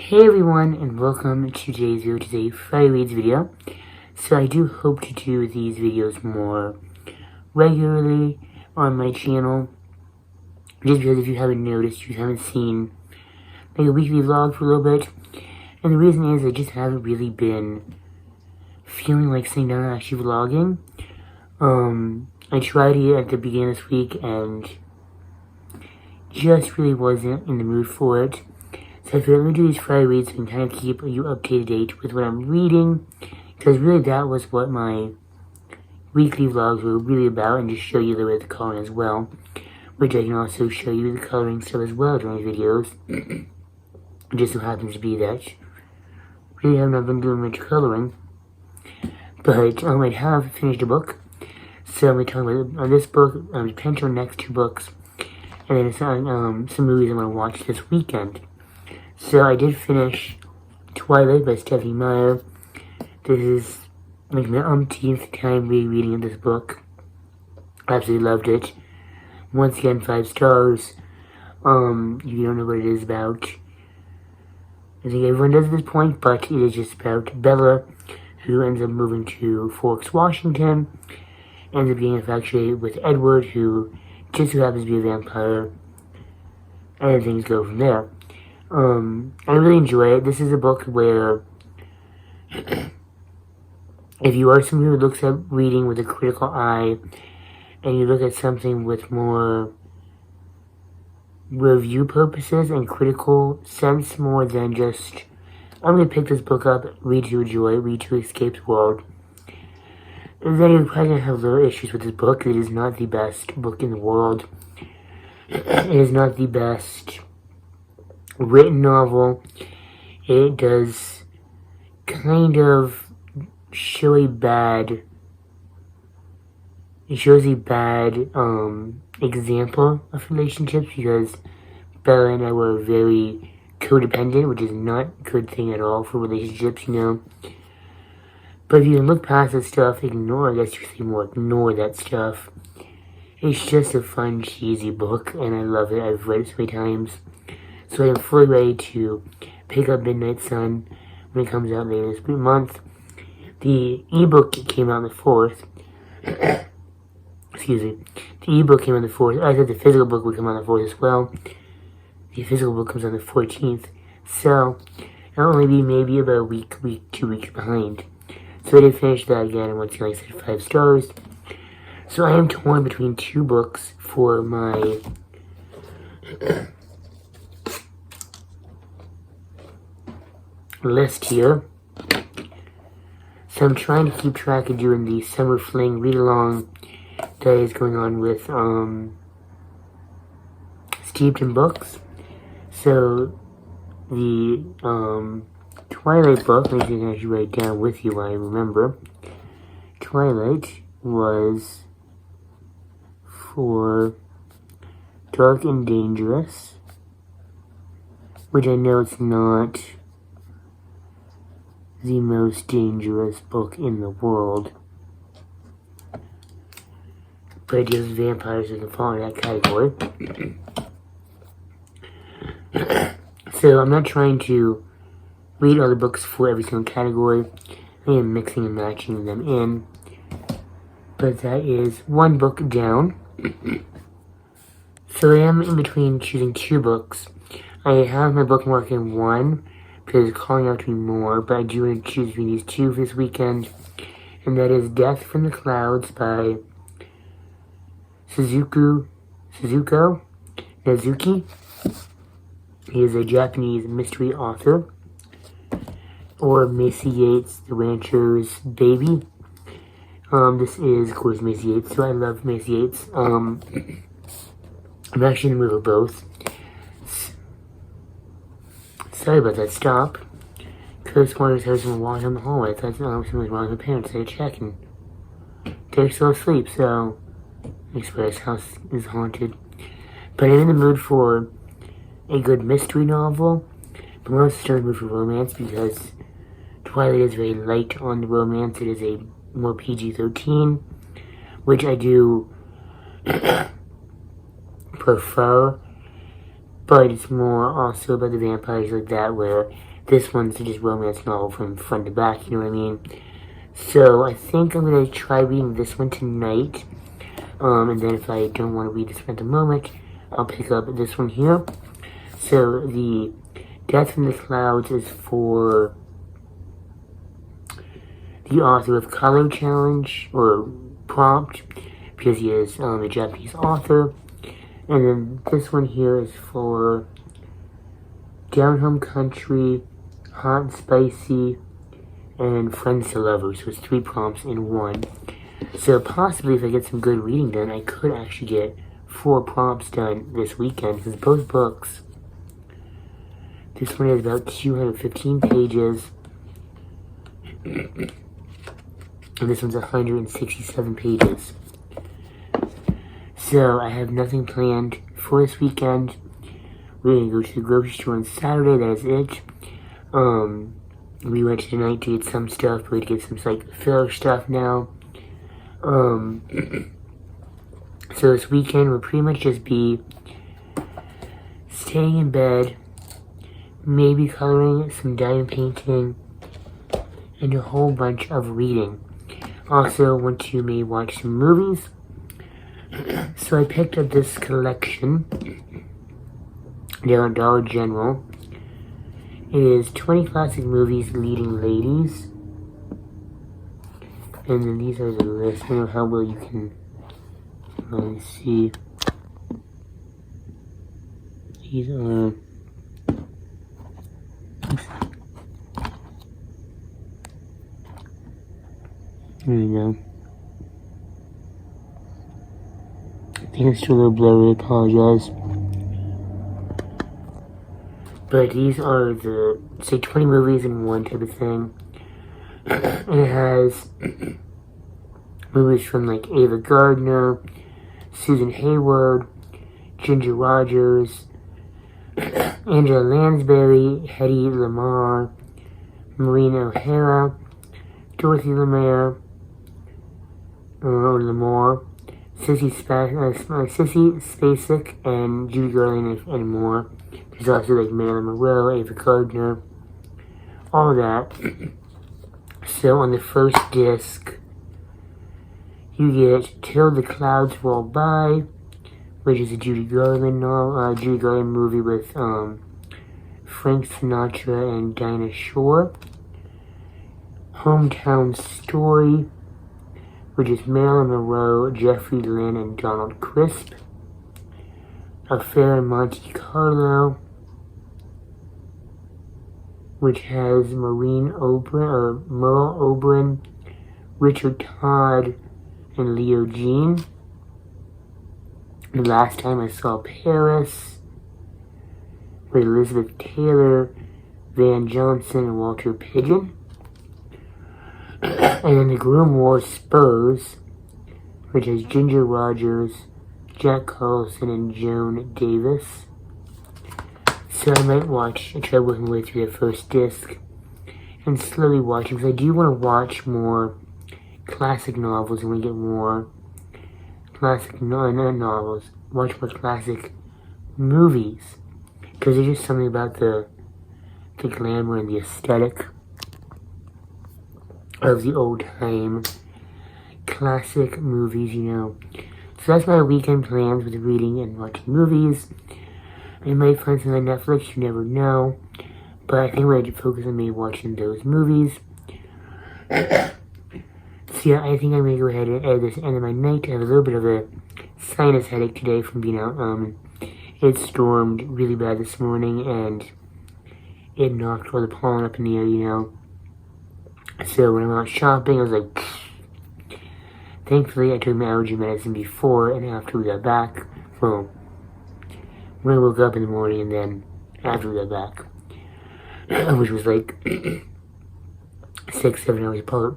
Hey everyone, and welcome to today's video. Today, Friday Reads video. So I do hope to do these videos more regularly on my channel. Just because if you haven't noticed, you haven't seen like a weekly vlog for a little bit. And the reason is I just haven't really been feeling like sitting down and actually vlogging. I tried it at the beginning of this week and just really wasn't in the mood for it. So I figured let me do these Friday reads and kind of keep you up to date with what I'm reading. Because really that was what my weekly vlogs were really about, and just show you a little bit of the coloring as well. Which I can also show you the coloring stuff as well during these videos. It just so happens to be that really have not been doing much coloring. But I have finished a book. So I'm going to talk about this book, potential next two books. And then some movies I'm going to watch this weekend. So I did finish Twilight by Meyer. This is like my umpteenth time rereading this book. Absolutely loved it. Once again, 5 stars. If you don't know what it is about, I think everyone does at this point, but it is just about Bella, who ends up moving to Forks, Washington, ends up being infatuated with Edward, who just so happens to be a vampire, and things go from there. I really enjoy it. This is a book where if you are someone who looks at reading with a critical eye, and you look at something with more review purposes and critical sense more than just, I'm going to pick this book up, read to enjoy, read to escape the world, then you're probably going to have little issues with this book. It is not the best book in the world. It is not the best written novel. It does kind of show a bad, example of relationships, because Bella and I were very codependent, which is not a good thing at all for relationships, you know. But if you can look past that stuff, ignore that stuff. It's just a fun, cheesy book, and I love it. I've read it so many times. So I am fully ready to pick up Midnight Sun when it comes out later this month. The ebook came out on the 4th. Excuse me. The ebook came on the 4th. I thought the physical book would come on the 4th as well. The physical book comes on the 14th. So I'll only be maybe about a week, 2 weeks behind. So I did finish that again, and once again, like I said, 5 stars. So I am torn between 2 books for my list here. So I'm trying to keep track of doing the summer Fling read along that is going on with Steeped in Books. So the Twilight book, I can actually write it down with you while I remember. Twilight was for Dark and Dangerous, which I know it's not the most dangerous book in the world, but it deals with vampires and fall in that category. So I'm not trying to read all the books for every single category. I am mixing and matching them in, but that is 1 book down. So I am in between choosing 2 books. I have my bookmark in 1 because it's calling out to me more, but I do want to choose between these 2 for this weekend, and that is Death from the Clouds by Suzuko Nazuki. He is a Japanese mystery author. Or Macy Yates, The Rancher's Baby. This is, of course, Macy Yates, so I love Macy Yates. I'm actually in the mood of both. Sorry about that stop. Because wanted to have someone walking on the hallway. I thought someone was wrong with my parents. They were checking. They're still asleep, so I swear this house is haunted. But I'm in the mood for a good mystery novel. But I'm also starting to mood for romance, because Twilight is very light on the romance. It is a more PG-13, which I do prefer. But it's more also about the vampires like that, where This one's just romance novel from front to back, you know what I mean? So I think I'm going to try reading this one tonight. And then if I don't want to read this one at the moment, I'll pick up this one here. So the Death from the Clouds is for the author of Color Challenge, or Prompt, because he is a Japanese author. And then this one here is for Down Home Country, Hot and Spicy, and Friends to Lovers. So it's 3 prompts in one. So possibly if I get some good reading done, I could actually get 4 prompts done this weekend, because both books, this one is about 215 pages, and this one's 167 pages. So I have nothing planned for this weekend. We're going to go to the grocery store on Saturday, that is it. We went tonight to get some stuff, but we had to get some like filler stuff now. So this weekend will pretty much just be staying in bed, maybe coloring, some diamond painting, and a whole bunch of reading. Also want to maybe watch some movies. So I picked up this collection down at Dollar General. It is 20 classic movies leading ladies. And then these are the list. I don't know how well you can see. These are... There we go. I think it's still a little blurry, I apologize. But these are the, say, 20 movies in one type of thing. And it has movies from like Ava Gardner, Susan Hayward, Ginger Rogers, Angela Lansbury, Hedy Lamarr, Maureen O'Hara, Dorothy Lamour, Sissy Spacek, and Judy Garland, and more. There's also like Marilyn Monroe, Ava Gardner, all that. So on the first disc, you get Till the Clouds Roll By, which is a Judy Garland movie with Frank Sinatra and Dinah Shore. Hometown Story, which is Marilyn Monroe, Jeffrey Lynn, and Donald Crisp. Affair in Monte Carlo, which has Merle Oberyn, Richard Todd, and Leo Jean. The Last Time I Saw Paris, with Elizabeth Taylor, Van Johnson, and Walter Pidgeon. And then The Groom Wore Spurs, which has Ginger Rogers, Jack Carlson, and Joan Davis. So I might try working my way through the first disc and slowly watch it, because I do want to watch more classic novels and we get more classic, not novels, watch more classic movies, because there's just something about the glamour and the aesthetic of the old time classic movies, you know. So that's my weekend plans with reading and watching movies. I might find something on Netflix, you never know. But I think I'm going to focus on maybe watching those movies. So yeah, I think I'm going to go ahead and edit this end of my night. I have a little bit of a sinus headache today from being out. It stormed really bad this morning and it knocked all the pollen up in the air, you know. So when I'm out shopping, I was like, pfft. Thankfully, I took my allergy medicine before and after we got back. Well, when I woke up in the morning and then after we got back, which was like 6-7 hours apart.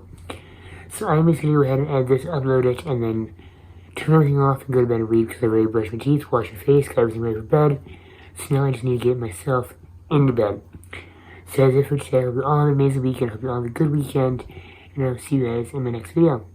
So I'm just going to go ahead and edit this, upload it, and then turn everything off and go to bed and read, because I already brushed my teeth, washed my face, got everything ready for bed. So now I just need to get myself into bed. So that's it for today. I hope you all have an amazing weekend. I hope you all have a good weekend. And I'll see you guys in my next video.